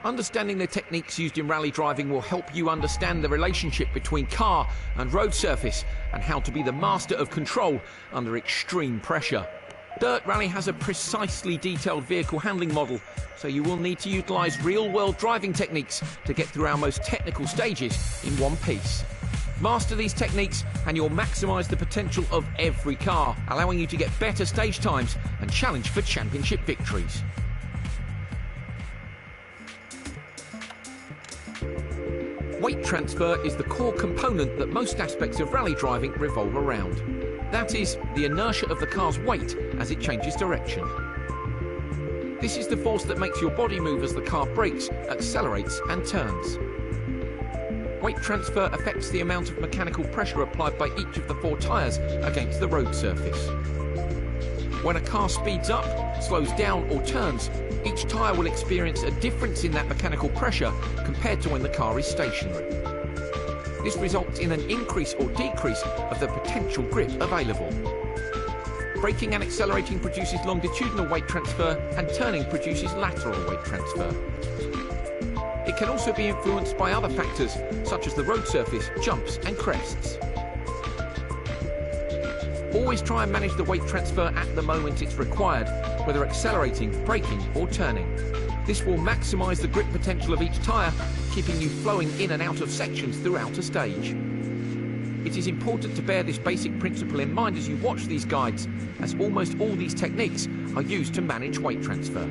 Understanding the techniques used in rally driving will help you understand the relationship between car and road surface and how to be the master of control under extreme pressure. Dirt Rally has a precisely detailed vehicle handling model, so you will need to utilise real-world driving techniques to get through our most technical stages in one piece. Master these techniques and you'll maximise the potential of every car, allowing you to get better stage times and challenge for championship victories. Weight transfer is the core component that most aspects of rally driving revolve around. That is, the inertia of the car's weight as it changes direction. This is the force that makes your body move as the car brakes, accelerates and turns. Weight transfer affects the amount of mechanical pressure applied by each of the 4 tyres against the road surface. When a car speeds up, slows down or turns, each tyre will experience a difference in that mechanical pressure compared to when the car is stationary. This results in an increase or decrease of the potential grip available. Braking and accelerating produces longitudinal weight transfer and turning produces lateral weight transfer. It can also be influenced by other factors such as the road surface, jumps and crests. Always try and manage the weight transfer at the moment it's required, whether accelerating, braking or turning. This will maximise the grip potential of each tyre, keeping you flowing in and out of sections throughout a stage. It is important to bear this basic principle in mind as you watch these guides, as almost all these techniques are used to manage weight transfer.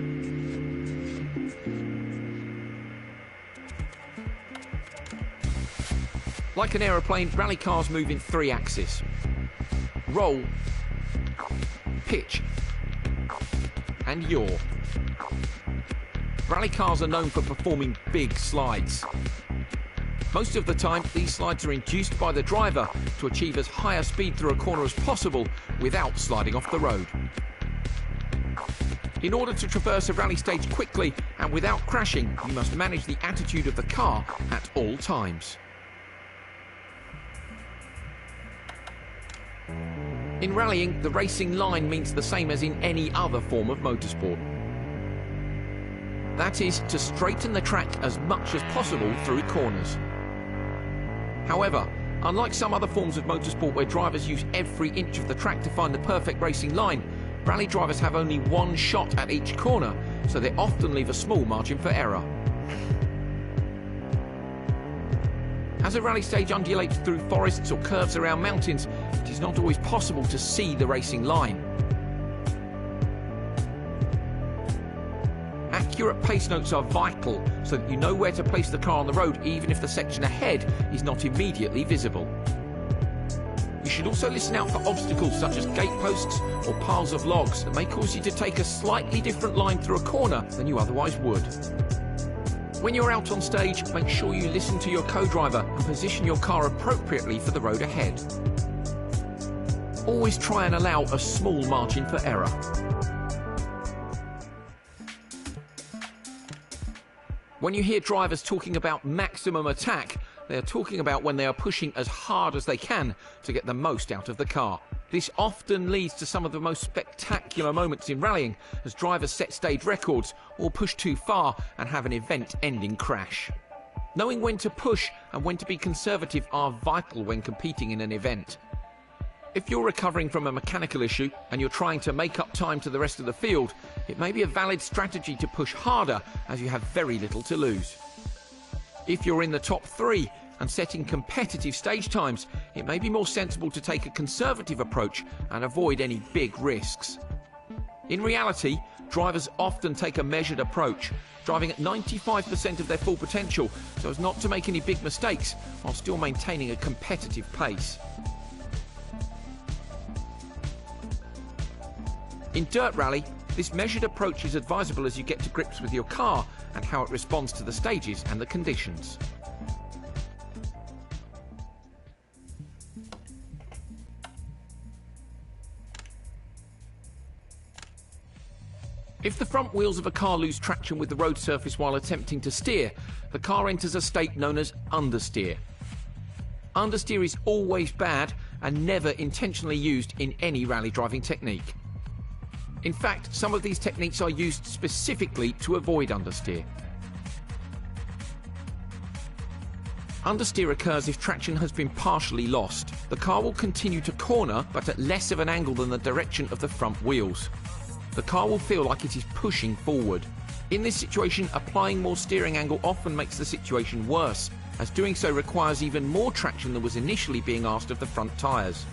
Like an aeroplane, rally cars move in 3 axes. Roll, pitch and yaw. Rally cars are known for performing big slides. Most of the time, these slides are induced by the driver to achieve as high a speed through a corner as possible without sliding off the road. In order to traverse a rally stage quickly and without crashing, you must manage the attitude of the car at all times. In rallying, the racing line means the same as in any other form of motorsport. That is, to straighten the track as much as possible through corners. However, unlike some other forms of motorsport where drivers use every inch of the track to find the perfect racing line, rally drivers have only one shot at each corner, so they often leave a small margin for error. As a rally stage undulates through forests or curves around mountains, it is not always possible to see the racing line. Accurate pace notes are vital so that you know where to place the car on the road even if the section ahead is not immediately visible. You should also listen out for obstacles such as gateposts or piles of logs that may cause you to take a slightly different line through a corner than you otherwise would. When you're out on stage, make sure you listen to your co-driver and position your car appropriately for the road ahead. Always try and allow a small margin for error. When you hear drivers talking about maximum attack, they are talking about when they are pushing as hard as they can to get the most out of the car. This often leads to some of the most spectacular moments in rallying as drivers set stage records or push too far and have an event-ending crash. Knowing when to push and when to be conservative are vital when competing in an event. If you're recovering from a mechanical issue and you're trying to make up time to the rest of the field, it may be a valid strategy to push harder as you have very little to lose. If you're in the top 3 and setting competitive stage times, it may be more sensible to take a conservative approach and avoid any big risks. In reality, drivers often take a measured approach, driving at 95% of their full potential so as not to make any big mistakes while still maintaining a competitive pace. In dirt rally, this measured approach is advisable as you get to grips with your car and how it responds to the stages and the conditions. If the front wheels of a car lose traction with the road surface while attempting to steer, the car enters a state known as understeer. Understeer is always bad and never intentionally used in any rally driving technique. In fact, some of these techniques are used specifically to avoid understeer. Understeer occurs if traction has been partially lost. The car will continue to corner, but at less of an angle than the direction of the front wheels. The car will feel like it is pushing forward. In this situation, applying more steering angle often makes the situation worse, as doing so requires even more traction than was initially being asked of the front tyres.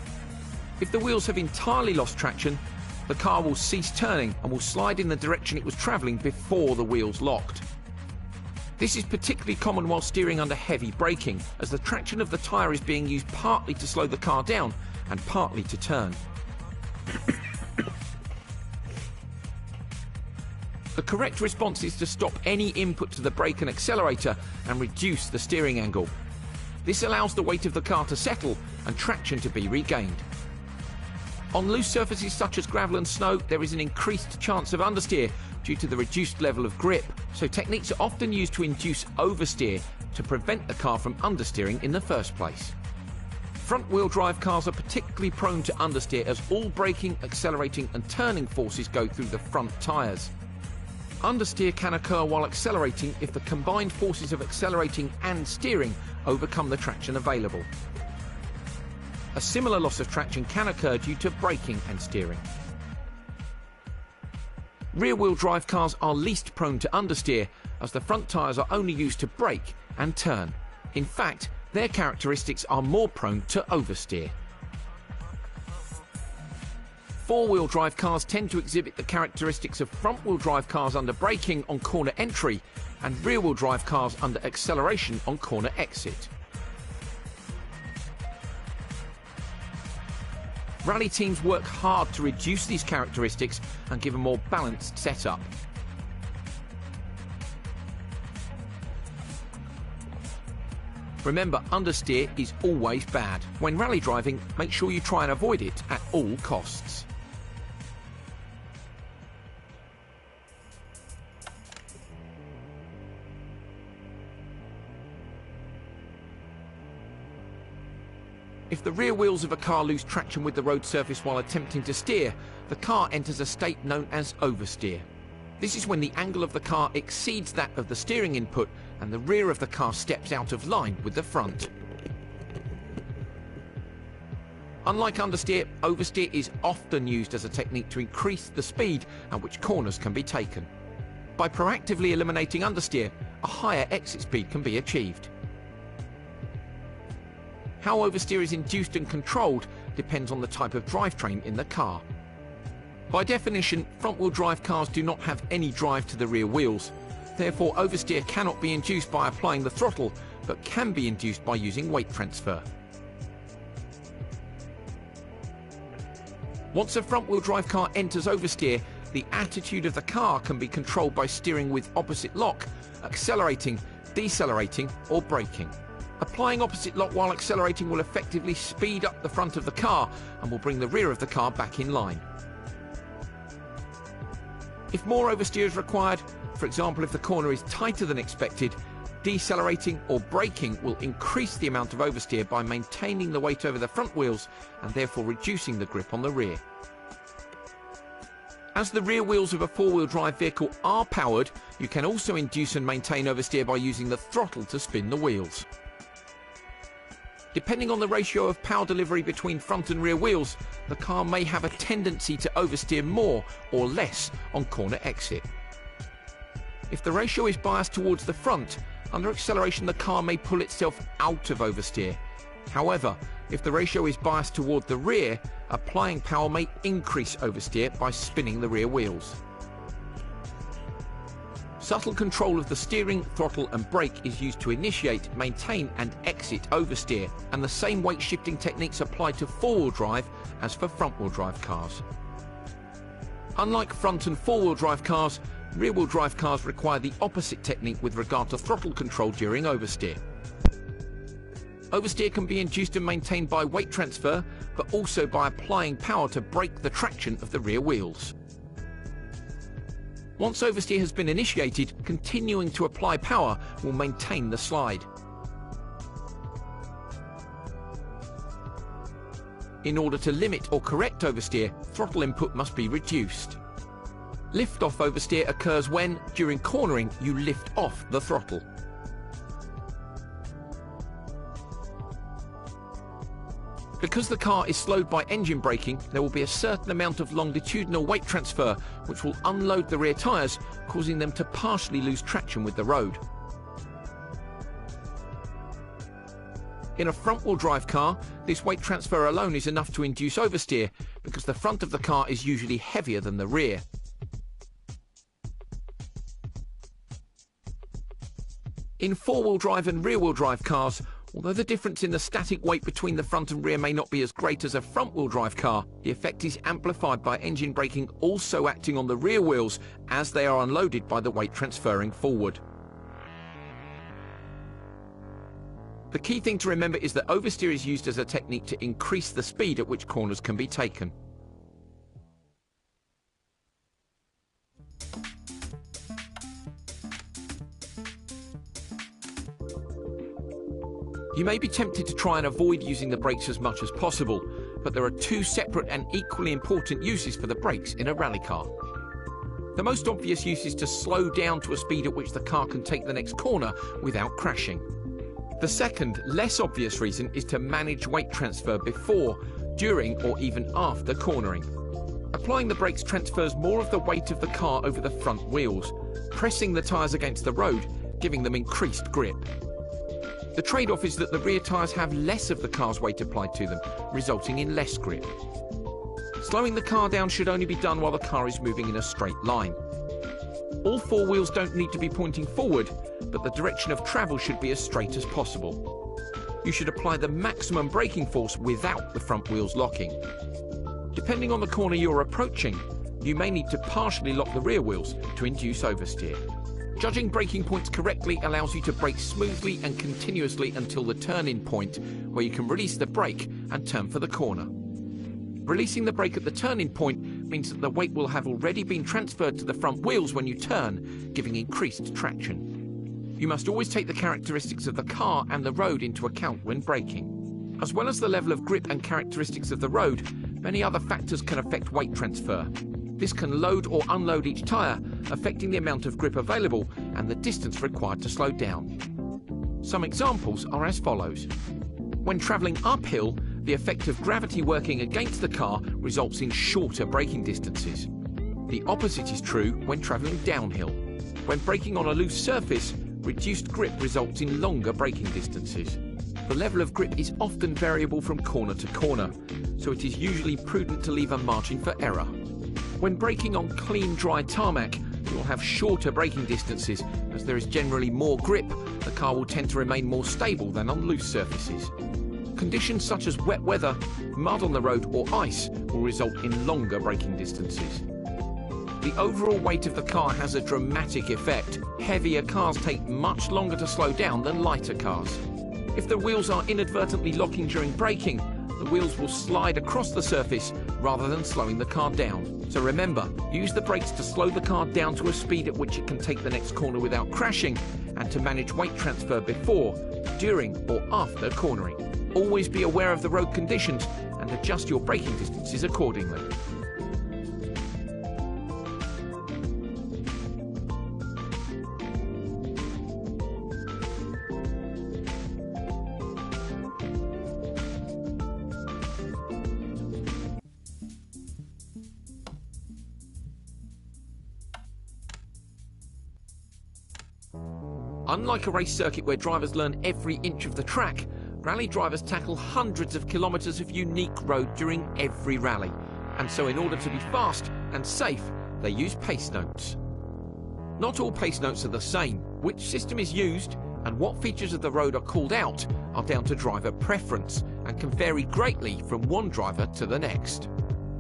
If the wheels have entirely lost traction, the car will cease turning and will slide in the direction it was travelling before the wheels locked. This is particularly common while steering under heavy braking, as the traction of the tyre is being used partly to slow the car down and partly to turn. The correct response is to stop any input to the brake and accelerator and reduce the steering angle. This allows the weight of the car to settle and traction to be regained. On loose surfaces such as gravel and snow, there is an increased chance of understeer due to the reduced level of grip, so techniques are often used to induce oversteer to prevent the car from understeering in the first place. Front-wheel drive cars are particularly prone to understeer as all braking, accelerating and turning forces go through the front tyres. Understeer can occur while accelerating if the combined forces of accelerating and steering overcome the traction available. A similar loss of traction can occur due to braking and steering. Rear-wheel drive cars are least prone to understeer, as the front tyres are only used to brake and turn. In fact, their characteristics are more prone to oversteer. Four-wheel drive cars tend to exhibit the characteristics of front-wheel drive cars under braking on corner entry and rear-wheel drive cars under acceleration on corner exit. Rally teams work hard to reduce these characteristics and give a more balanced setup. Remember, understeer is always bad. When rally driving, make sure you try and avoid it at all costs. If the rear wheels of a car lose traction with the road surface while attempting to steer, the car enters a state known as oversteer. This is when the angle of the car exceeds that of the steering input and the rear of the car steps out of line with the front. Unlike understeer, oversteer is often used as a technique to increase the speed at which corners can be taken. By proactively eliminating understeer, a higher exit speed can be achieved. How oversteer is induced and controlled depends on the type of drivetrain in the car. By definition, front-wheel drive cars do not have any drive to the rear wheels. Therefore, oversteer cannot be induced by applying the throttle, but can be induced by using weight transfer. Once a front-wheel drive car enters oversteer, the attitude of the car can be controlled by steering with opposite lock, accelerating, decelerating, or braking. Applying opposite lock while accelerating will effectively speed up the front of the car and will bring the rear of the car back in line. If more oversteer is required, for example if the corner is tighter than expected, decelerating or braking will increase the amount of oversteer by maintaining the weight over the front wheels and therefore reducing the grip on the rear. As the rear wheels of a four-wheel drive vehicle are powered, you can also induce and maintain oversteer by using the throttle to spin the wheels. Depending on the ratio of power delivery between front and rear wheels, the car may have a tendency to oversteer more or less on corner exit. If the ratio is biased towards the front, under acceleration the car may pull itself out of oversteer. However, if the ratio is biased toward the rear, applying power may increase oversteer by spinning the rear wheels. Subtle control of the steering, throttle and brake is used to initiate, maintain and exit oversteer, and the same weight shifting techniques apply to four-wheel drive as for front-wheel drive cars. Unlike front and four-wheel drive cars, rear-wheel drive cars require the opposite technique with regard to throttle control during oversteer. Oversteer can be induced and maintained by weight transfer, but also by applying power to break the traction of the rear wheels. Once oversteer has been initiated, continuing to apply power will maintain the slide. In order to limit or correct oversteer, throttle input must be reduced. Lift-off oversteer occurs when, during cornering, you lift off the throttle. Because the car is slowed by engine braking, there will be a certain amount of longitudinal weight transfer which will unload the rear tyres, causing them to partially lose traction with the road. In a front-wheel drive car, this weight transfer alone is enough to induce oversteer because the front of the car is usually heavier than the rear. In four-wheel drive and rear-wheel drive cars, although the difference in the static weight between the front and rear may not be as great as a front-wheel drive car, the effect is amplified by engine braking also acting on the rear wheels as they are unloaded by the weight transferring forward. The key thing to remember is that oversteer is used as a technique to increase the speed at which corners can be taken. You may be tempted to try and avoid using the brakes as much as possible, but there are two separate and equally important uses for the brakes in a rally car. The most obvious use is to slow down to a speed at which the car can take the next corner without crashing. The second, less obvious reason is to manage weight transfer before, during, or even after cornering. Applying the brakes transfers more of the weight of the car over the front wheels, pressing the tyres against the road, giving them increased grip. The trade-off is that the rear tyres have less of the car's weight applied to them, resulting in less grip. Slowing the car down should only be done while the car is moving in a straight line. All four wheels don't need to be pointing forward, but the direction of travel should be as straight as possible. You should apply the maximum braking force without the front wheels locking. Depending on the corner you're approaching, you may need to partially lock the rear wheels to induce oversteer. Judging braking points correctly allows you to brake smoothly and continuously until the turn-in point, where you can release the brake and turn for the corner. Releasing the brake at the turn-in point means that the weight will have already been transferred to the front wheels when you turn, giving increased traction. You must always take the characteristics of the car and the road into account when braking. As well as the level of grip and characteristics of the road, many other factors can affect weight transfer. This can load or unload each tyre, affecting the amount of grip available and the distance required to slow down. Some examples are as follows. When travelling uphill, the effect of gravity working against the car results in shorter braking distances. The opposite is true when travelling downhill. When braking on a loose surface, reduced grip results in longer braking distances. The level of grip is often variable from corner to corner, so it is usually prudent to leave a margin for error. When braking on clean, dry tarmac, you will have shorter braking distances. As there is generally more grip, the car will tend to remain more stable than on loose surfaces. Conditions such as wet weather, mud on the road or ice will result in longer braking distances. The overall weight of the car has a dramatic effect. Heavier cars take much longer to slow down than lighter cars. If the wheels are inadvertently locking during braking, the wheels will slide across the surface rather than slowing the car down. So remember, use the brakes to slow the car down to a speed at which it can take the next corner without crashing, and to manage weight transfer before, during or after cornering. Always be aware of the road conditions and adjust your braking distances accordingly. Unlike a race circuit where drivers learn every inch of the track, rally drivers tackle hundreds of kilometres of unique road during every rally, and so in order to be fast and safe, they use pace notes. Not all pace notes are the same. Which system is used and what features of the road are called out are down to driver preference and can vary greatly from one driver to the next.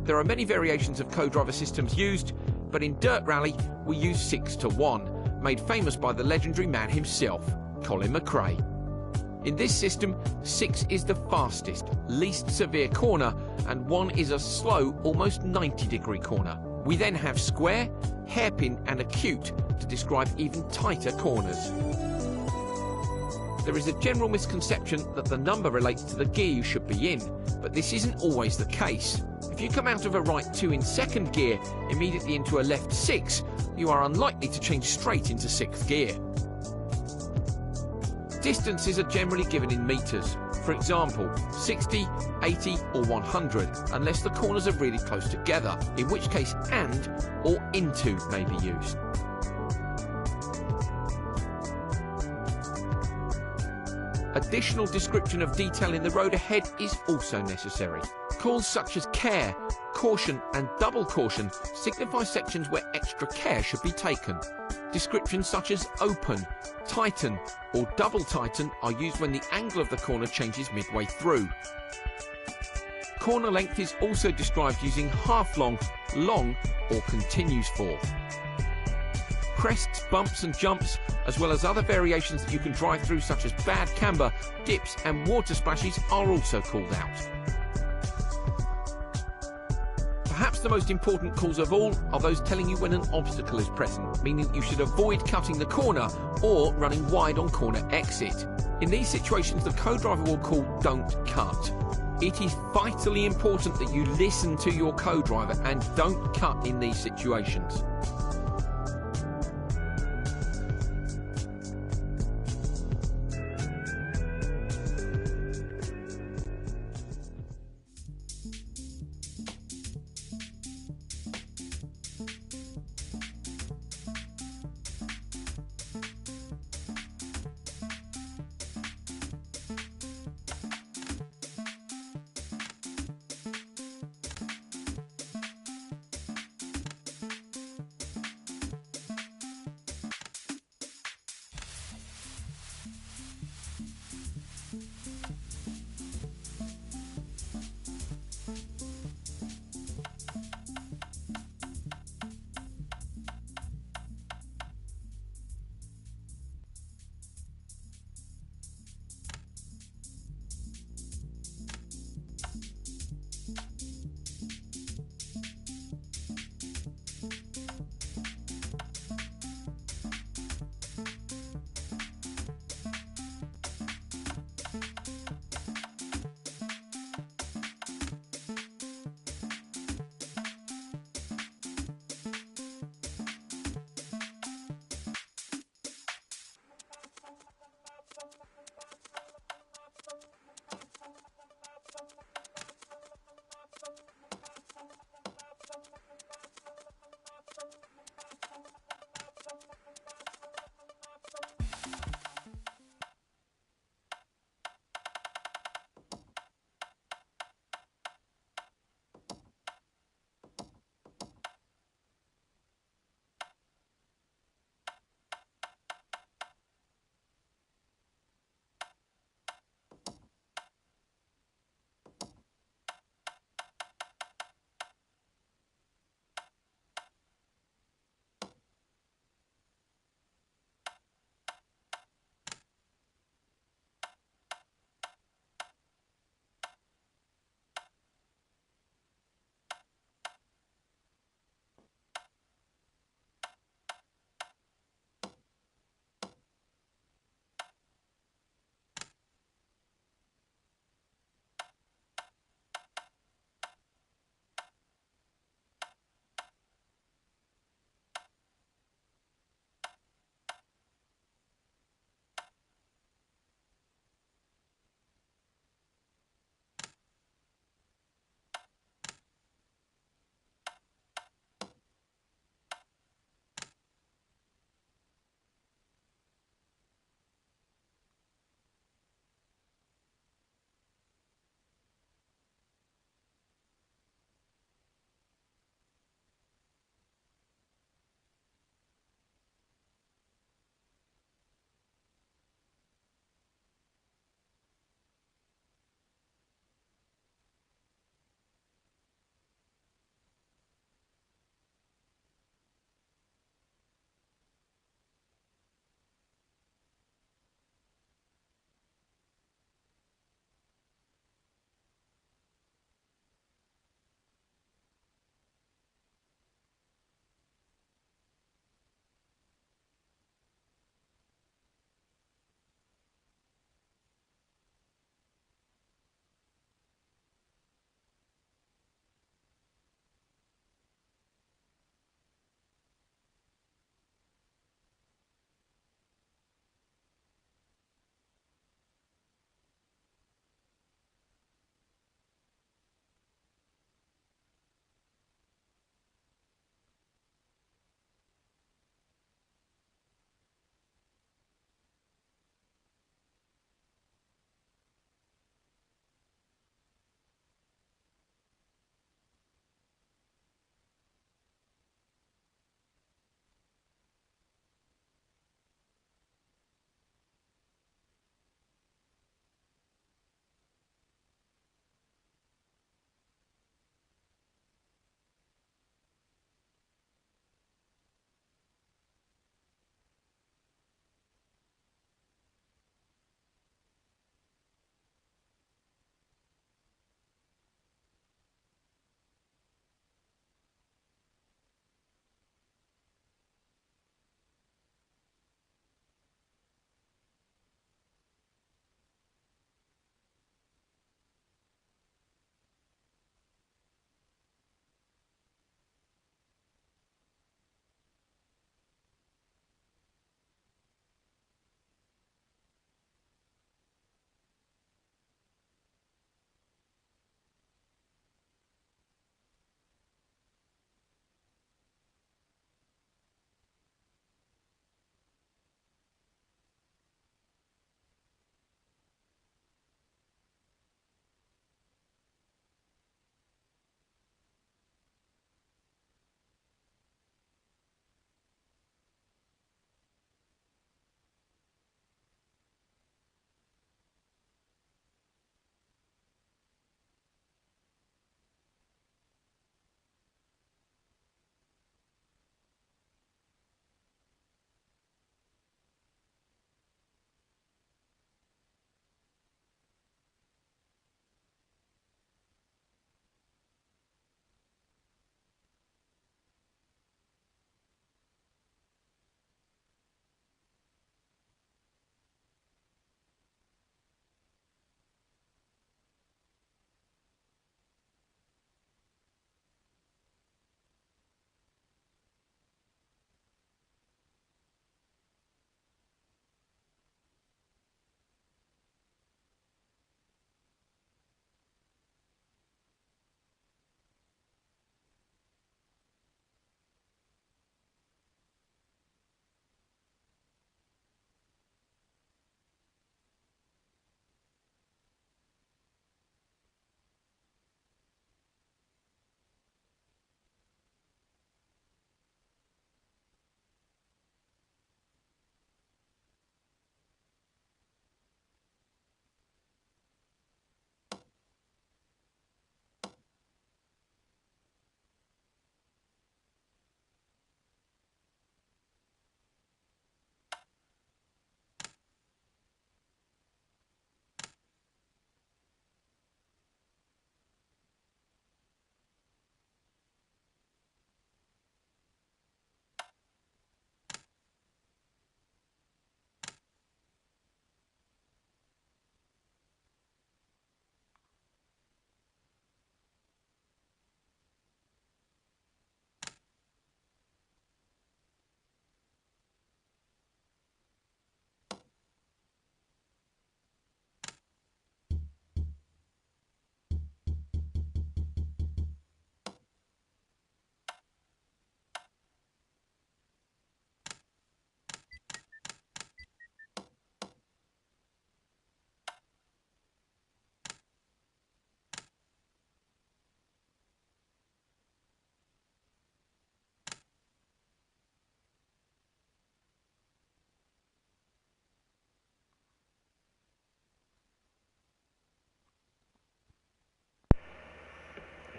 There are many variations of co-driver systems used, but in Dirt Rally we use 6-to-1, made famous by the legendary man himself, Colin McRae. In this system, 6 is the fastest, least severe corner, and 1 is a slow, almost 90-degree corner. We then have square, hairpin and acute to describe even tighter corners. There is a general misconception that the number relates to the gear you should be in, but this isn't always the case. If you come out of a right 2 in second gear immediately into a left 6, you are unlikely to change straight into 6th gear. Distances are generally given in metres. For example, 60, 80 or 100, unless the corners are really close together, in which case and or into may be used. Additional description of detail in the road ahead is also necessary. Calls such as care, caution and double caution signify sections where extra care should be taken. Descriptions such as open, tighten or double tighten are used when the angle of the corner changes midway through. Corner length is also described using half long, long or continues for. Crests, bumps and jumps, as well as other variations that you can drive through such as bad camber, dips and water splashes are also called out. Perhaps the most important calls of all are those telling you when an obstacle is present, meaning that you should avoid cutting the corner or running wide on corner exit. In these situations, the co-driver will call "don't cut." It is vitally important that you listen to your co-driver and don't cut in these situations.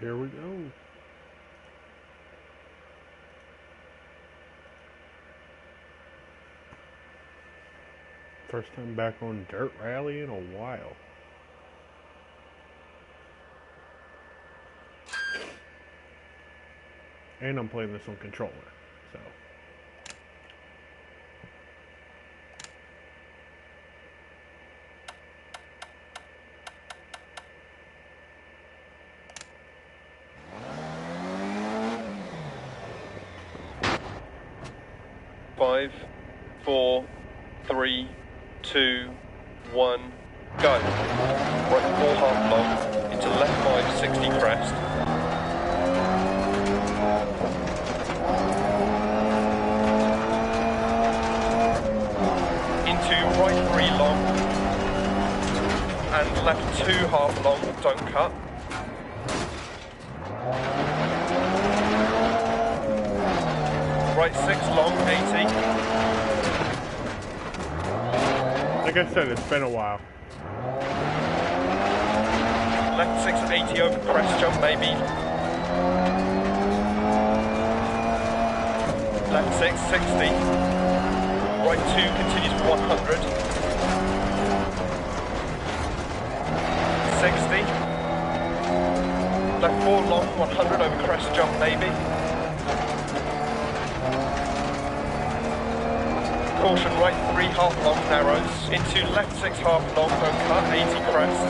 Here we go. First time back on Dirt Rally in a while. And I'm playing this on controller, so. Five, 4, 3, 2, 1, go. Right 4 half long, into left 5, 60 crest. Into right 3 long, and left 2 half long, don't cut. Right 6 long, 80. Like I said, it's been a while. Left 6, 80 over crest jump, maybe. Left 6, 60. Right 2 continues for 100. 60. Left 4 long, 100 over crest jump, maybe. Caution, right 3 half long narrows, into left 6 half long, don't cut, 80 crest.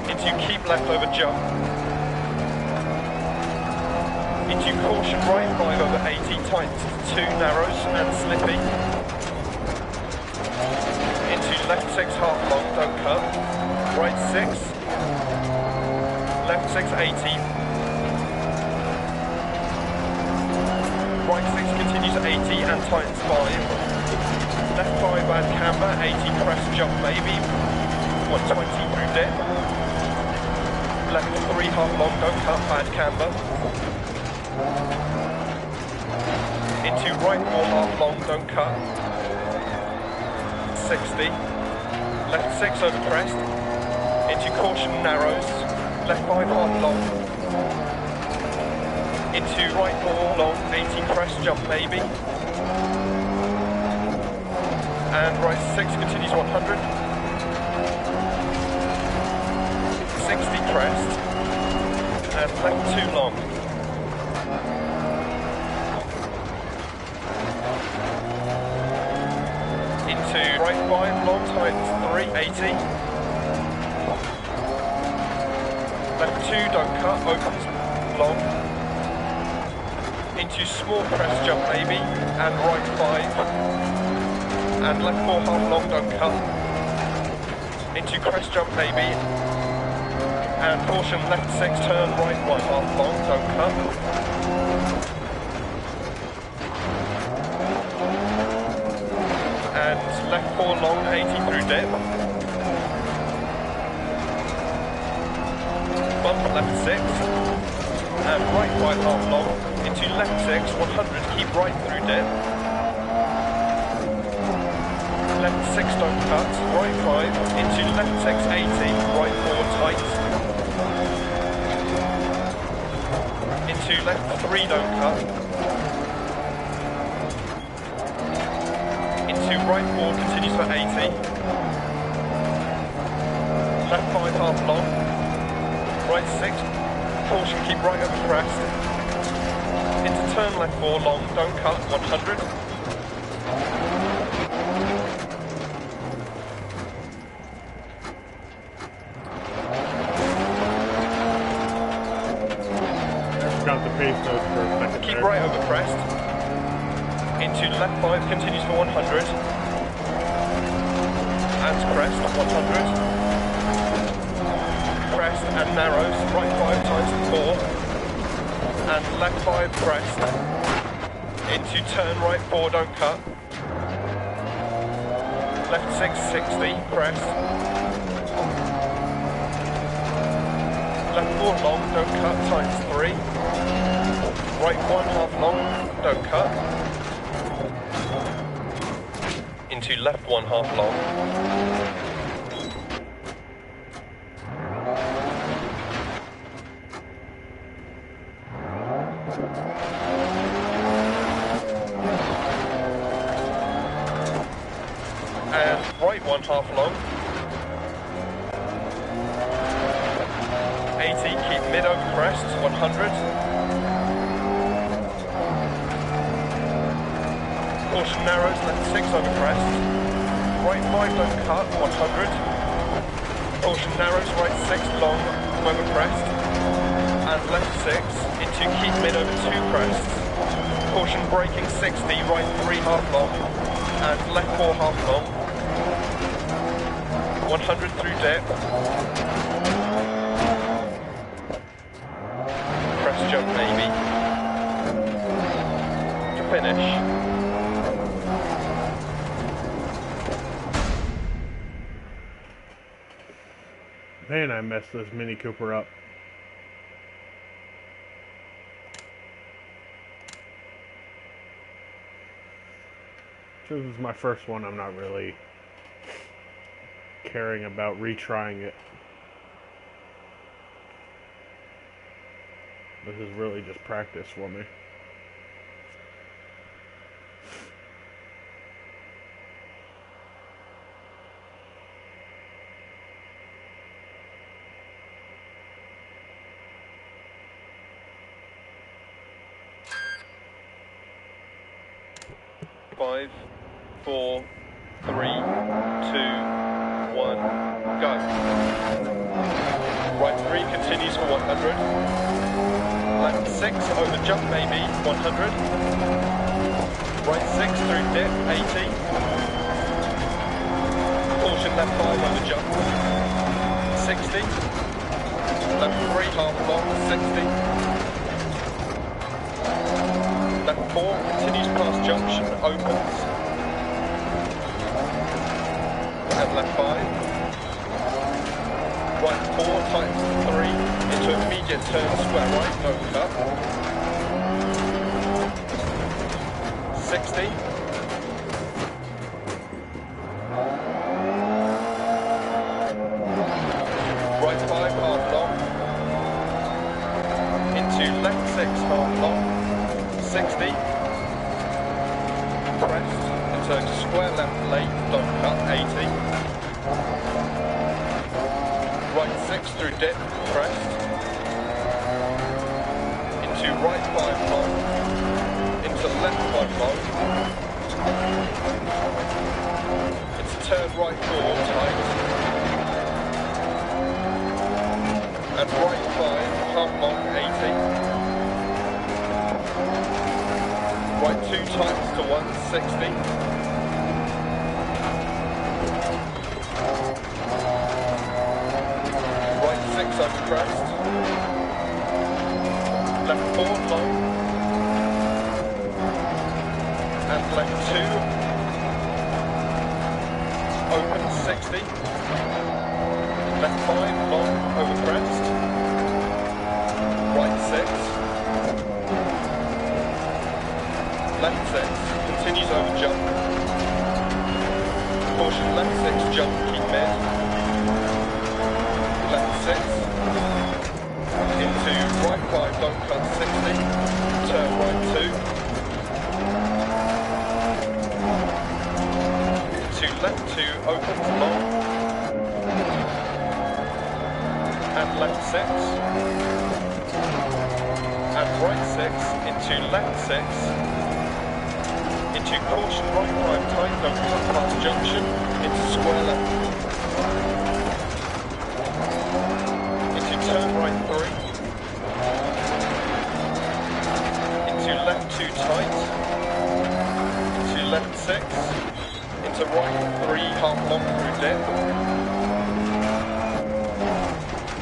Into keep left over jump. Into caution, right 5 over 80, tight 2 narrows and slippy. Into left 6 half long, don't cut. Right 6. Left 6, 80. Right 6 continues at 80 and tightens 5. Left 5 and camber, 80 crest jump maybe. 120 through dip. Left 3 half long, don't cut, bad camber. Into right 4 half long, don't cut. 60. Left 6 over crest. Into caution narrows. Left 5 half long. Into right 4 long, 80 crest jump maybe. And right 6 continues 100. 60 crest. And left 2 long. Into right 5 long, tight 3, 80. Left 2 don't cut, opens long. Into small crest jump maybe, and right 5. And left 4 half long, don't cut. Into crest jump maybe. And caution, left 6, turn right 1 half long, don't cut. And left 4 long, 80 through dip. Bump left 6. And right 5 half long. Into left 6, 100, keep right through dip. Left 6 don't cut, right 5, into left 6, 80, right 4 tight. Into left 3 don't cut. Into right 4 continues for 80. Left 5 half long. Right 6, caution, keep right over crest. Into turn left 4 long, don't cut, 100. Got the pace notes for a second. Keep there. right over crest. Into left 5 continues for 100. And crest, 100. Crest and narrows, right 5 times 4. And left 5 crest. Into turn right 4, don't cut. Left 6, 60, crest. Left 4 long, don't cut, times 3. Right 1 half long, don't cut. Into left 1 half long. and right 1/2 long. 80, keep mid over crest, 100. Caution narrows, left 6 over crest. Right 5 don't cut, 100. Caution narrows, right 6 long over crest. And left 6 into keep mid over 2 crests. Caution braking 60, right 3/2 long. And left 4/2 long. 100 through dip. Crest jump maybe. To finish. Man, I messed this Mini Cooper up. This is my first one. I'm not really caring about retrying it. This is really just practice for me. Five, 4, 3, 2, 1, go. Right 3 continues for 100. Left 6 over jump maybe, 100. Right 6 through dip, 80. Caution left 5 over jump, 60. Left 3/2 long, 60. Left 4 continues past junction, opens. And left 5. Right 4 tightens to 3 into immediate turn square right, no cut. 60. Right 5 half long. Into left 6 half long. 60. Crest, and turn square left late, don't cut, 80. Right 6 through dip, crest. Into right 5 long. Into left 5 long. Into turn right 4 tight. And right 5, half long, 80. Right 2 tightens to 160. Right 6 over crest. Left 4 long. And left 2. Open 60. Left 5 long over crest. Right 6. Left 6, continues over jump. Caution left 6 jump, keep mid. Left 6. Into right 5, don't cut 60. Turn right 2. Into left 2, opens long. And left 6. And right 6, into left 6. Into caution right 5 tight, don't cut past junction, into square left. Into turn right 3. Into left 2 tight. Into left 6. Into right 3 half long through dip.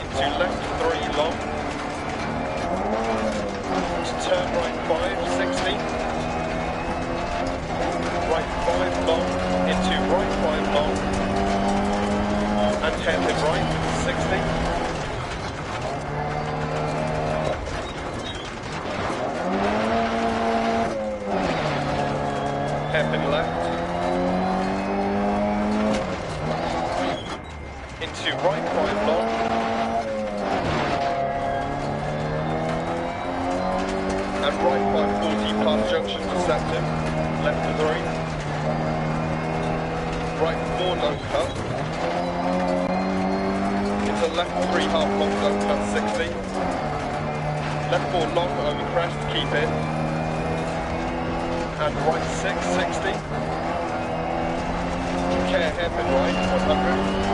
Into left 3 long. Into turn right 5, 60. Right 5 long, into right 5 long, and hairpin right, 60. Hairpin left, into right 5 long, and right 540 past junction to septum, left 3. Right 4 4 don't cut. Into left 3 half long, don't cut 60. Left 4 long over crest, keep it. And right 6, 60. Care hairpin right, 100.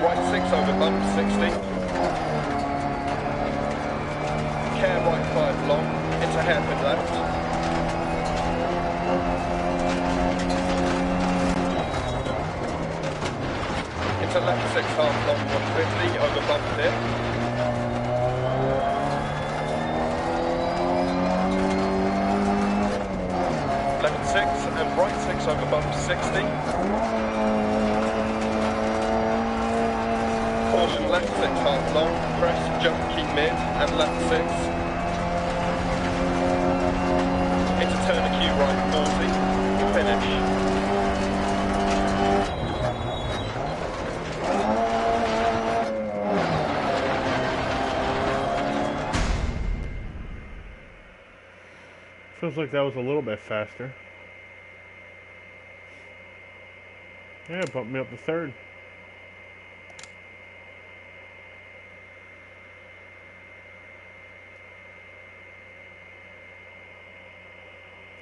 Right 6 over bump, 60. Care right 5 long, into hairpin left. Into left 6 half long, 150 over bump dip. Left 6 and right 6 over bump, 60. Caution left 6 half long, press, jump, keep mid, and left 6. Into turn a Q right 40, finish. Feels like that was a little bit faster. Yeah, bumped me up to 3rd.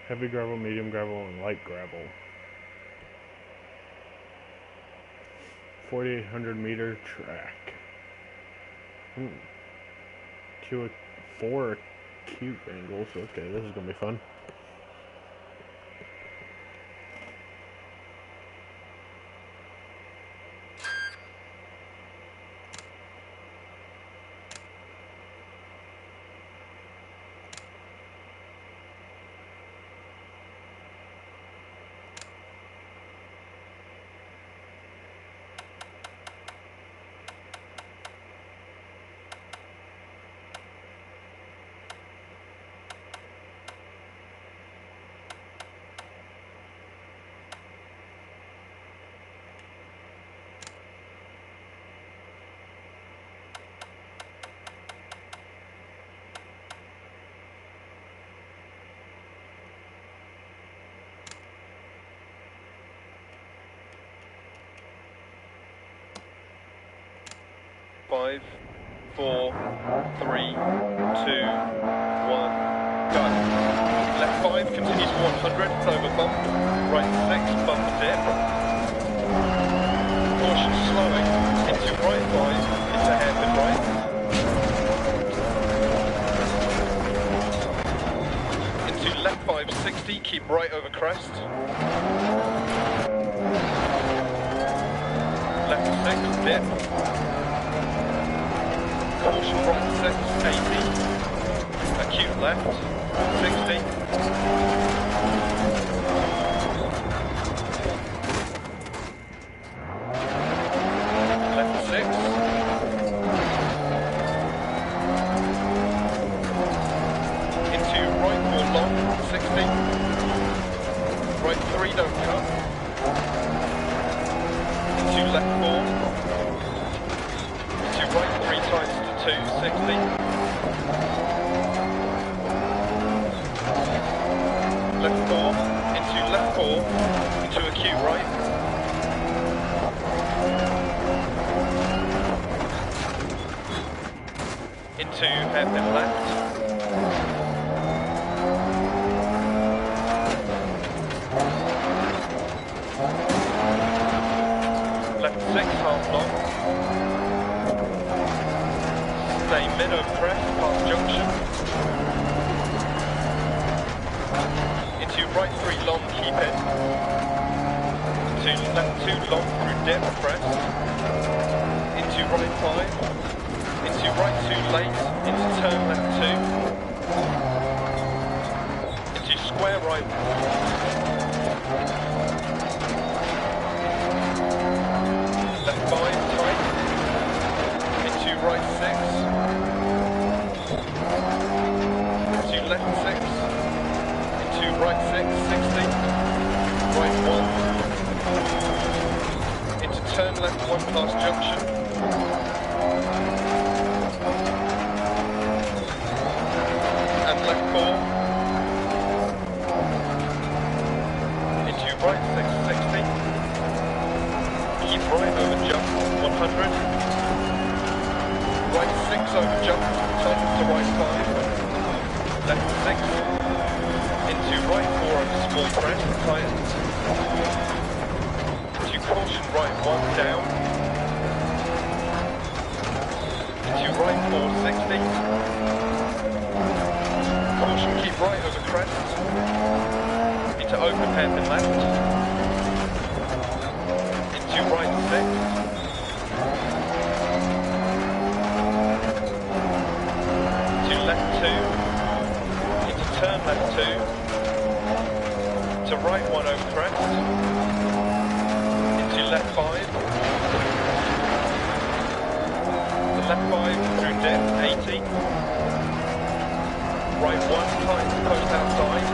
Heavy gravel, medium gravel, and light gravel. 4,800 meter track. Q4 acute angles. Okay, this is gonna be fun. Five, 4, 3, 2, 1, go. Left 5, continue to 100, it's over bump. Right 6, bump dip. Caution slowing, into right 5, into hairpin right. Into left 5, 60, keep right over crest. Left 6, dip. Caution right 6, 80. Acute left, 60. Left 6. Into right 4 long, 60. Right 3 don't cut. Into left 4. Into right 3 times to 2, 60. Left 4, into left 4, into acute right. Into hairpin left. Left 6, half long. Stay mid over crest, past junction. Into right 3 long, keep it. Into left 2 long through dip, crest. Into right 5. Into right 2 late, into turn left 2. Into square right. Left 5 tight. Into right 6. Into left 6. Into right 6, 60. Right 1. Into turn left 1 past junction. And left 4. Into right 660. Keep right over jump 100. Right 6 over jump, tightens to right 5. Left 6. Into right 4 over small crest, tightens. Into caution right 1 down. Into right 460. Caution keep right over crest. Into open hairpin left. Into right 6. Into left 2. Into turn left 2. To right 1 over crest. Into left 5. The left 5 through dip 80. Right 1 tightens post outside.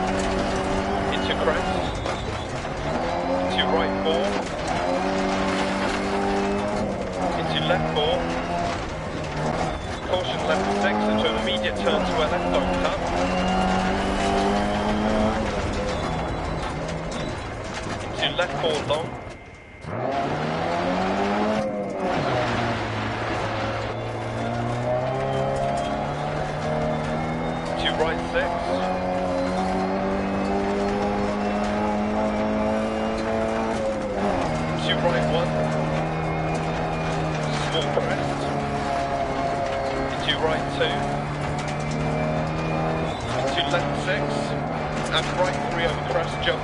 Into crest. Into right 4. Into left 4. Caution left 6 into an immediate turn to left, don't cut. Into left 4 long. To right 6. To right 1. Small crest. Into right 2. Into left 6. And right 3 over crest jump.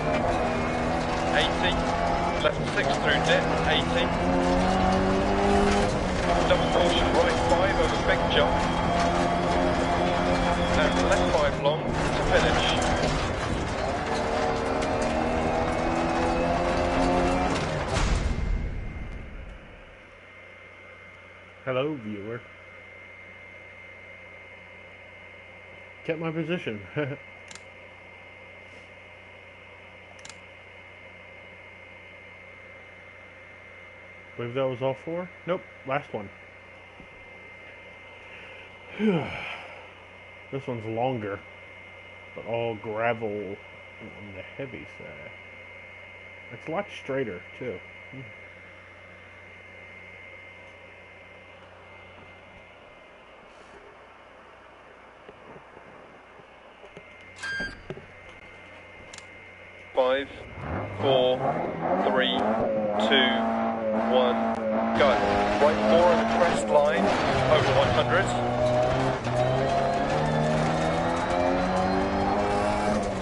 80. Left 6 through dip. 80. Double caution right 5 over big jump. And left 5 long to finish. Hello, viewer. Kept my position. Believe that was all 4? Nope, last one. This one's longer, but all gravel on the heavy side. It's a lot straighter, too. 5, 4, 3, 2, 1, go. Right 4 over crest line, over 100.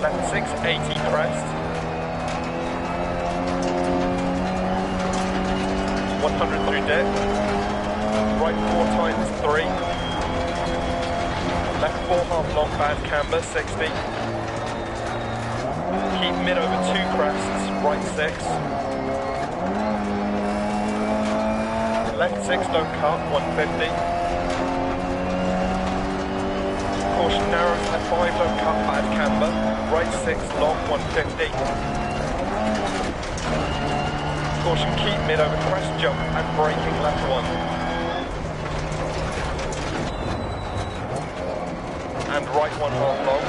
Left 6, 80 crest. 100 through dip. Right 4 times 3. Left 4 half long bad camber, 60. Keep mid over 2 crests, right 6. Left 6 don't cut, 150. Caution narrows, left 5 don't cut, bad camber. Right 6 long, 150. Caution keep mid over crest jump and braking left 1. And right 1 half long.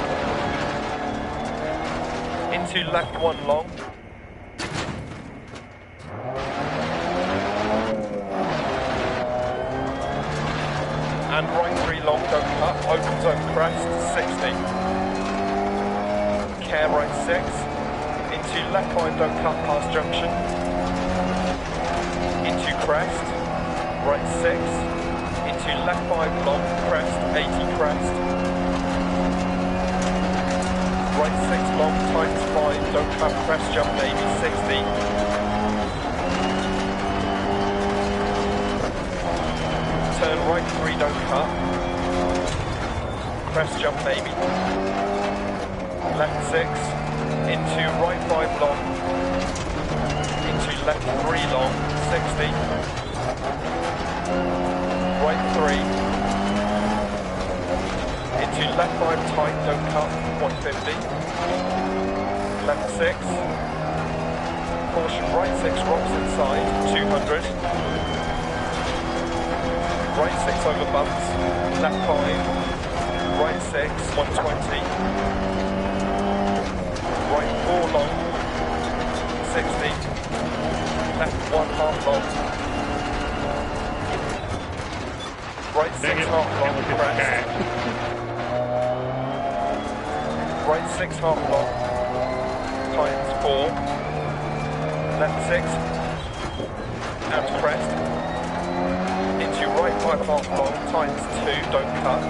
Into left 1 long. And right 3 long, don't cut, open zone crest, 60. Care right 6. Into left 5, don't cut past junction. Into crest, right 6. Into left 5 long, crest, 80 crest. Right 6 long, tights 5, don't cut, crest jump maybe, 60. Turn right 3, don't cut. Crest jump maybe. Left 6, into right 5 long. Into left 3 long, 60. Right 3. Into left 5 tight, don't cut, 150. Left 6. Caution, right 6, rocks inside, 200. Right 6 over bumps, left 5, right 6, 120. Right 4 long, 60. Left 1 half long. Right 6 half long, crest. Right 6 half long, times 4. Left 6, out to crest. Into right 5 half long, times 2, don't cut.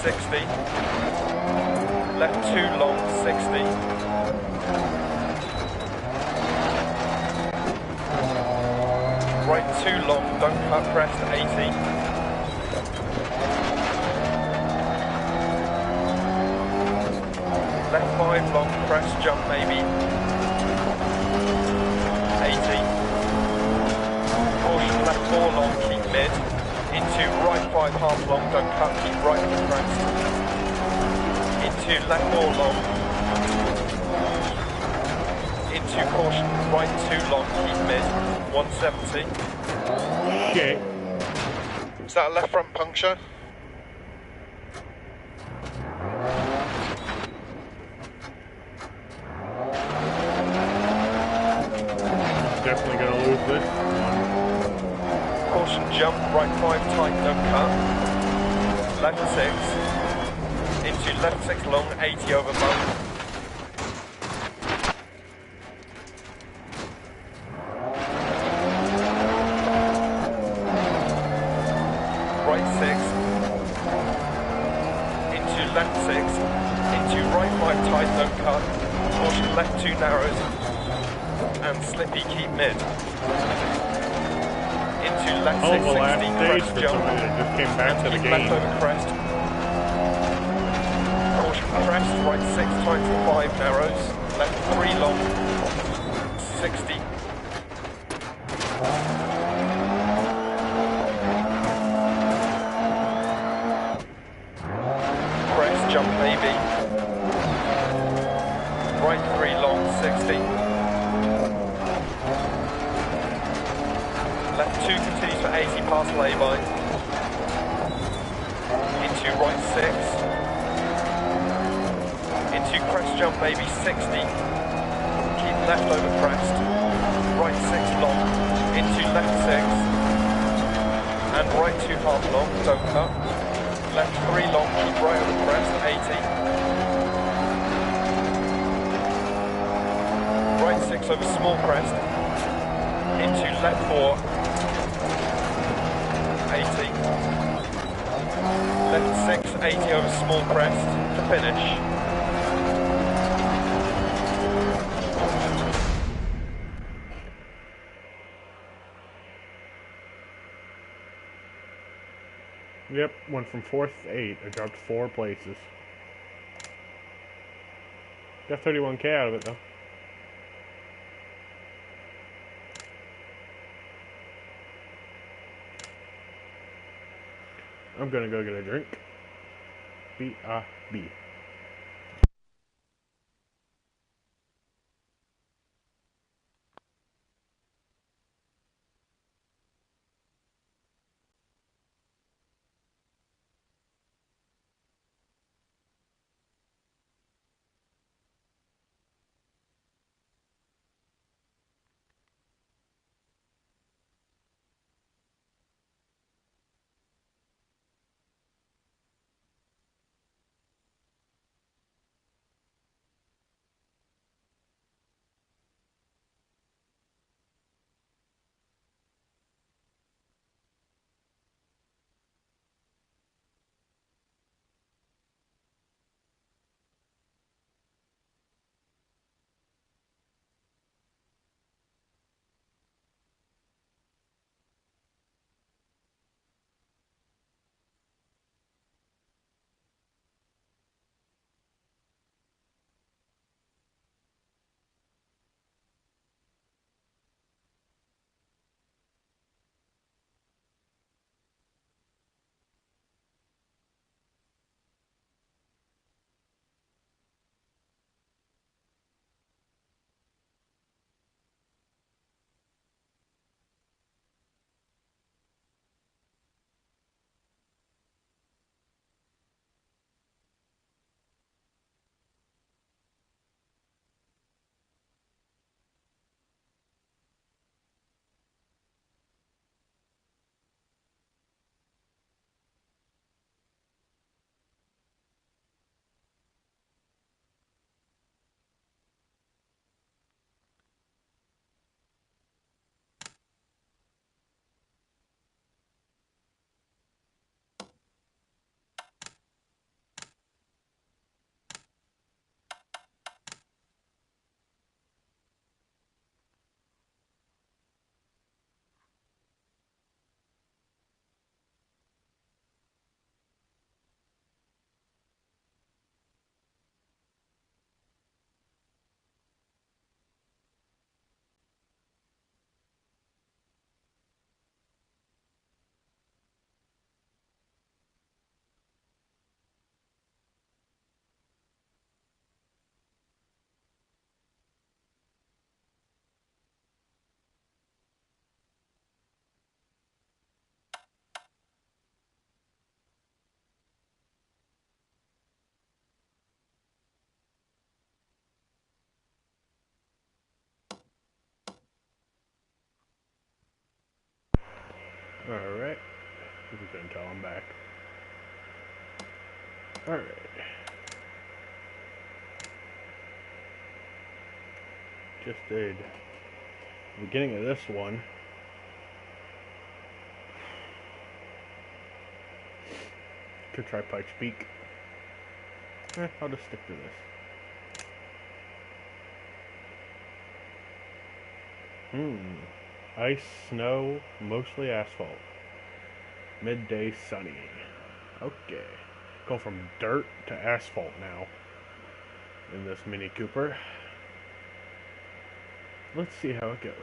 60. Left 2 long, 60. Right 2 long, don't cut, crest, 80. Left 5 long, crest, jump maybe. 80. Caution, left 4 long, keep mid. Into right 5 half long, don't cut, keep right of the crest. Into left 4 long. Into caution, right 2 long, keep mid. 170. Shit. Is that a left front puncture? Definitely gonna lose this. Caution, jump, right 5 tight, don't cut. Left 6. Into left 6 long, 80 over bump. Right 6. Into left 6. Into right 5 tight, don't cut. Caution, left 2 narrows. And slippy, keep mid. Into left 660, stage crest for jump. somebody that just came back to the Keep game. left over crest. Caution crest, right 6 times 5 narrows. Left 3 long. 60. Crest jump maybe. Right 3 long, 60. Left 2 continues for 80 past lay-by. Into right 6. Into crest jump maybe 60. Keep left over crest. Right 6 long. Into left 6. And right 2 half long, don't cut. Left 3 long, keep right over crest, 80. Right 6 over small crest. Into left 4. 80. Left 6, 80 over small crest to finish. Yep, went from 4th to 8th. I dropped 4 places. Got 31K out of it though. I'm gonna go get a drink. B-R-B. Alright. You can tell I'm back. Alright. Just did the beginning of this one. Could try Pike's Peak. I'll just stick to this. Ice, snow, mostly asphalt. Midday sunny. Okay. Go from dirt to asphalt now in this Mini Cooper. Let's see how it goes.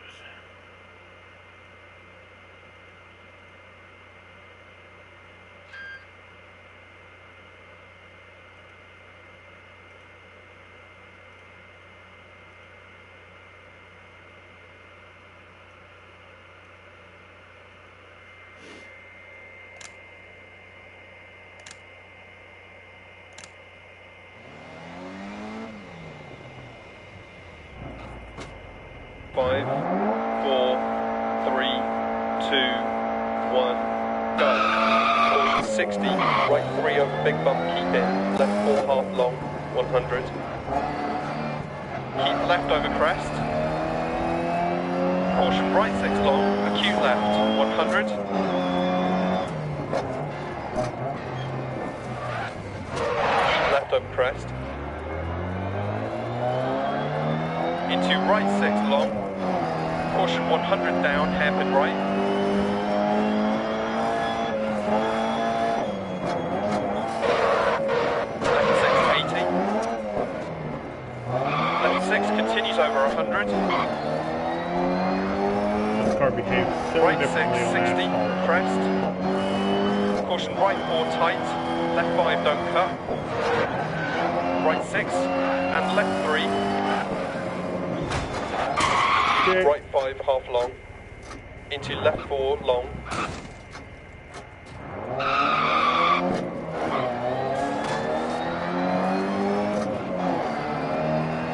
Five, 4, 3, 2, 1, go. Caution 60, right 3 over big bump, keep in. Left 4 half long, 100. Keep left over crest. Caution right 6 long, acute left, 100. Keep left over crest. Into right 6 long. Caution 100 down, hairpin right. Left 6 80. Left 6 continues over 100. This car behaves so Right 6 differently on 60, asphalt. crest. Caution right 4 tight. Left 5 don't cut. Right 6 and left 3. Okay. Right 5 half long, into left 4 long.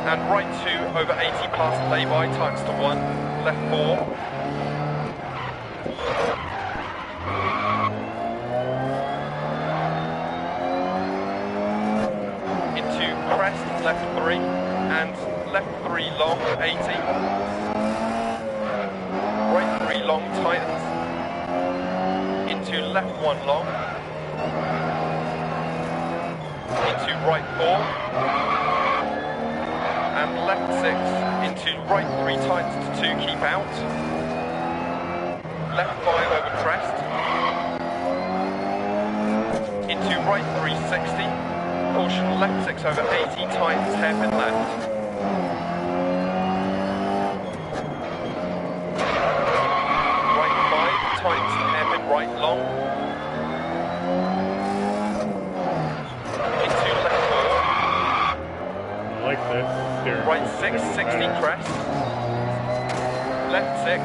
And right 2 over 80 past lay-by, times to 1, left 4. Into crest, left 3, and left 3 long, 80. Right 3 long, tightens. Into left 1 long. Into right 4. And left 6. Into right 3 tightens to 2, keep out. Left 5 over crest. Into right 3, 60. Caution left 6 over 80, tightens, hairpin left. Right long. Into left 4. I like this. Right 6, 60 crest. Left 6.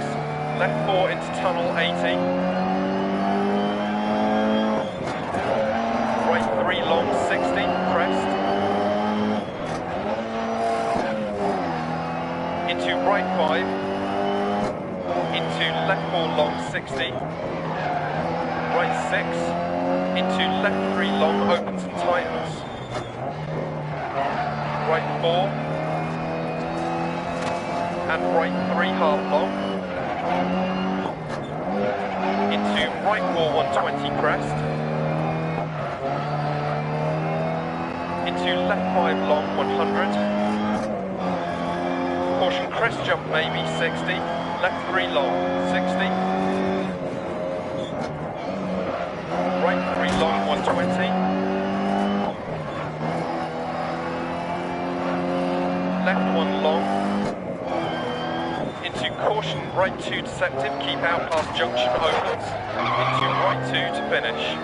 Left 4 into tunnel 80. Right 3 long 60 crest. Into right 5. Into left 4 long 60. Right 6, into left 3 long, opens and tightens. Right 4, and right 3 half long. Into right 4, 120 crest. Into left 5 long, 100. Caution crest jump maybe, 60. Left 3 long, 60. Right 3 long, 120. Left 1 long. Into caution, right 2 deceptive, keep out past junction, opens. Into right 2 to finish.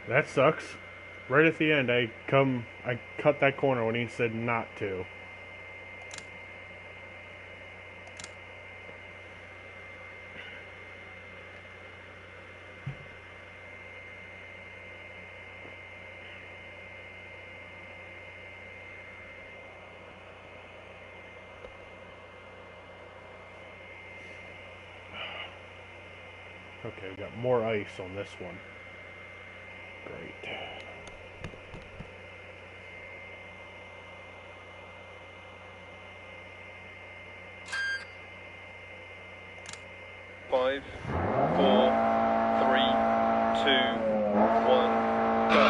That sucks. Right at the end, I cut that corner when he said not to. Okay, we got more ice on this one. Great. Five, 4, 3, 2, 1, go.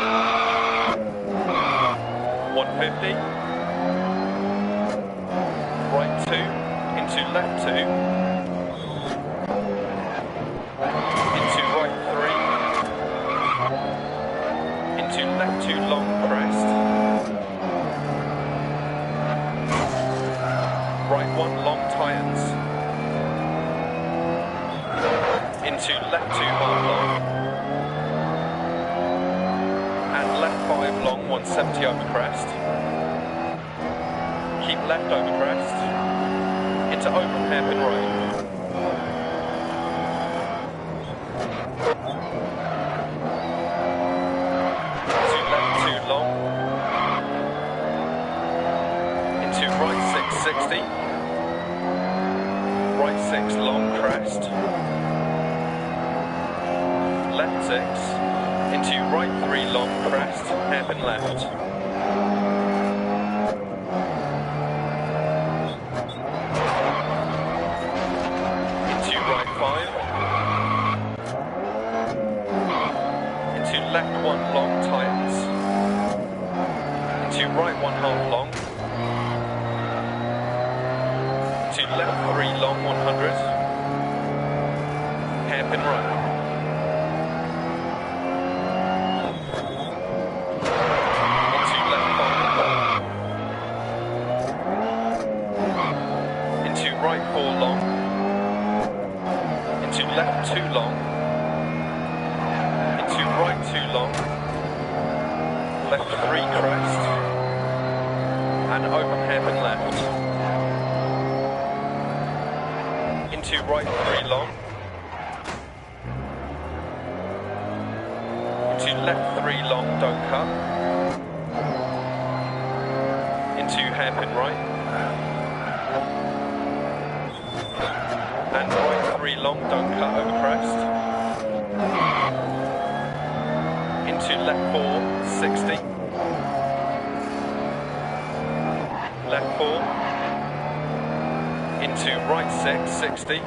150. Right 2 into left 2. Into right 3. Into left 2 long crest. Right 1 long tyres. Into left 2 half long, and left 5 long 170 over crest. Keep left over crest, into open hairpin right. Into left 2 long, into right 660, right 6 long crest. Left 6, into right 3 long crest, hairpin left. Into right 5. Into left 1 long tightens. Into right 1 half long. Into left 3 long 100. Hairpin right. Right 4 long, into left 2 long, into right 2 long, left 3 crest, and open hairpin left, into right 3 long, into left 3 long, don't cut, into hairpin right, and right 3 long, don't cut over crest. Into left 4, 60. Left 4. Into right 6, 60.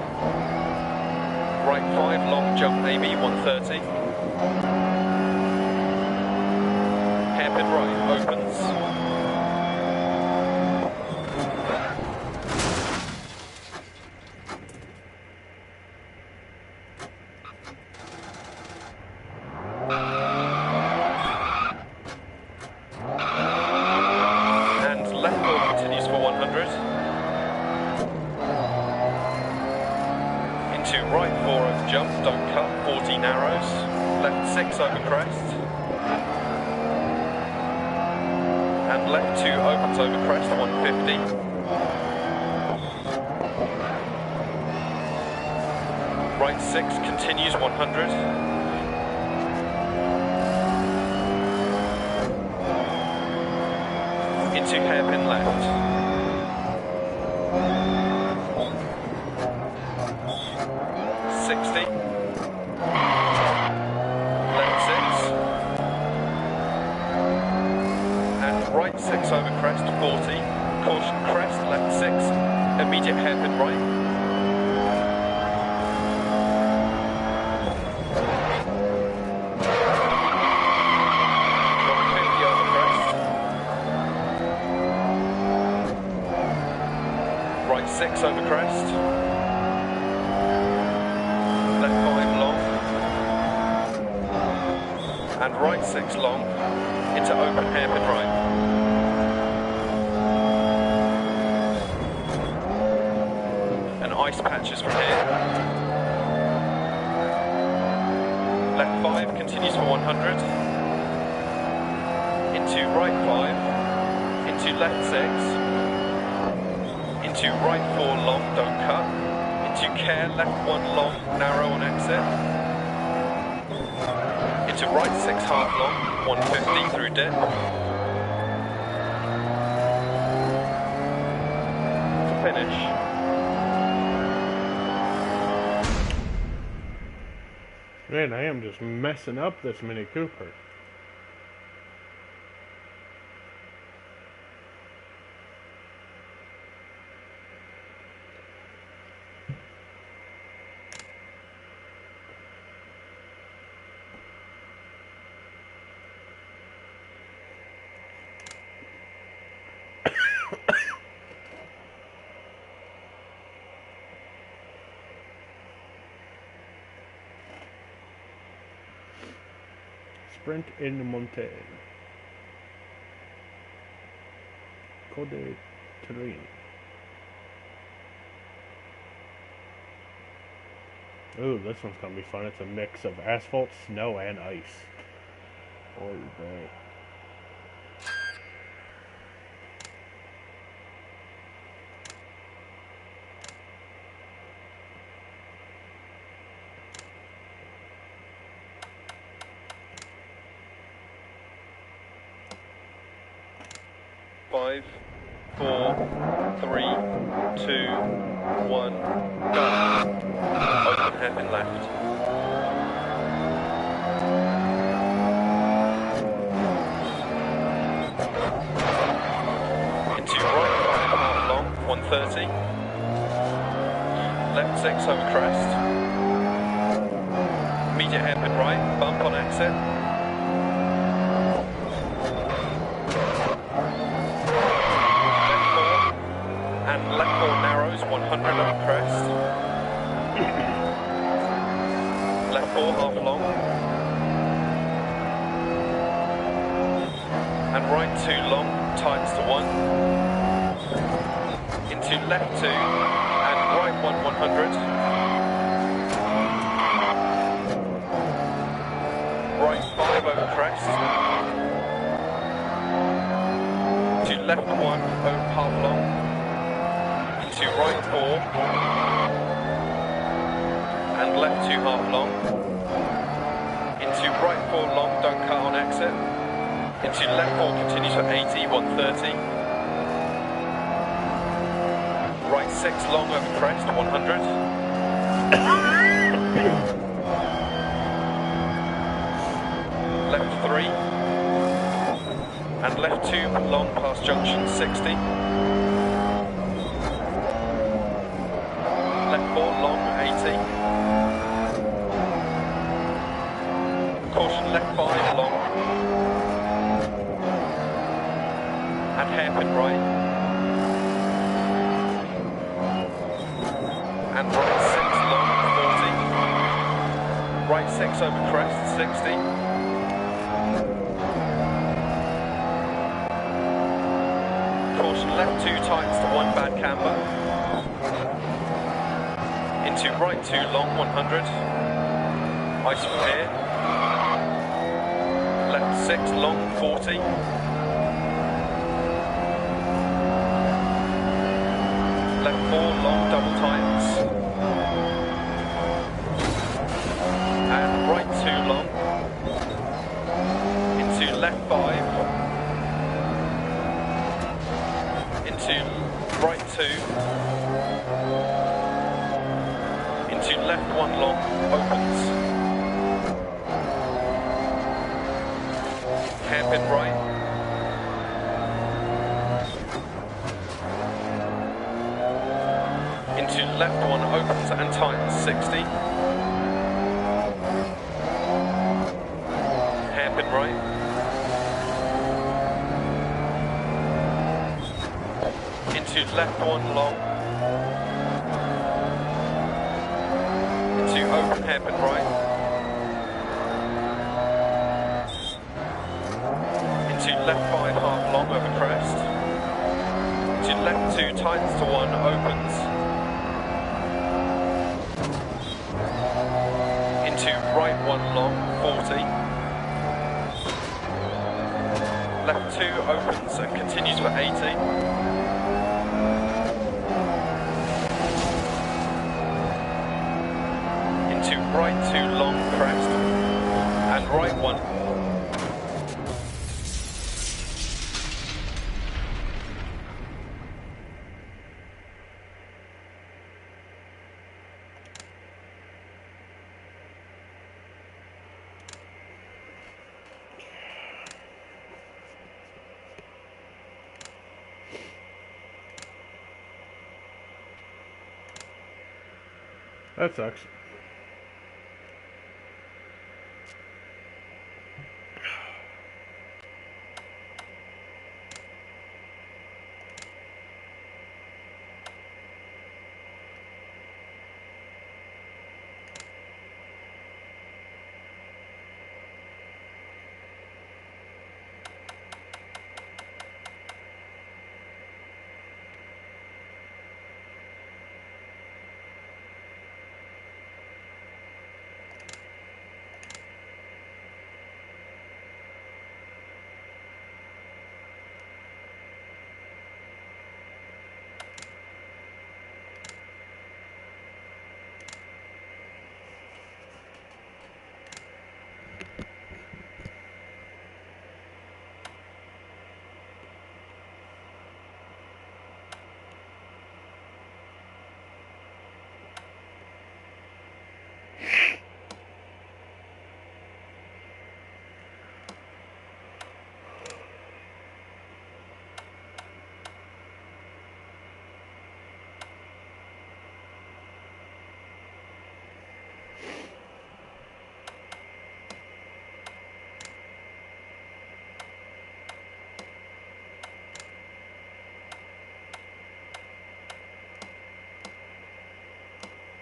Right 5 long jump maybe, 130. Hairpin right, opens. Right 4 over jump, don't cut, 40 narrows, left 6 over crest, and left 2 opens over crest, 150. Right 6 continues, 100. Into hairpin left. Right 6 over crest, 40. Caution crest, left 6. Immediate hairpin right. Right 50 over crest. Right 6 over crest. Left 5 long. And right 6 long into open hairpin right. Ice patches from here. Left 5 continues for 100. into right 5, into left 6, into right 4 long, don't cut, into care, left 1 long, narrow on exit, into right 6 half long, 150 through dip, to finish. Man, I am just messing up this Mini Cooper. Sprint in Monte. Code Terrain. Ooh, this one's gonna be fun. It's a mix of asphalt, snow, and ice. Oy vey. Five, 4, 3, 2, 1, go. Open hairpin left. Into right 5 half long, 130. Left 6 over crest. Immediate hairpin right, bump on exit. And left 4 narrows, 100 over crest. Left 4 half long. And right 2 long, times to 1. Into left 2, and right 1, 100. Right 5 over crest. To left 1 over half long. To right 4 and left 2 half long, into right 4 long, don't cut on exit, into left 4 continue to 80, 130, right 6 long over crest, 100, left 3 and left 2 long past junction, 60, left 4 long, 80. Caution left 5 long. And hairpin right. And right 6 long, 40. Right 6 over crest, 60. Caution left 2 tightens to 1 bad camber. Into right 2 long, 100. Ice from here. Left 6 long, 40. Left 4 long, double tightens. And right 2 long. Into left 5. Into right 2. Into left 1 long, opens. Hairpin right. Into left 1 opens and tightens, 60. Hairpin right. Into left 1 long. Open hairpin right. Into left 5 half long over crest. Into left 2 tightens to 1, opens. Into right 1 long, 40. left 2 opens and continues for 80. Into right 2 long crest and right 1. That sucks.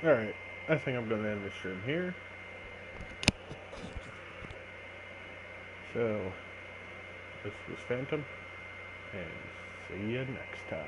Alright, I think I'm going to end the stream here. So, this was Phantom, and see you next time.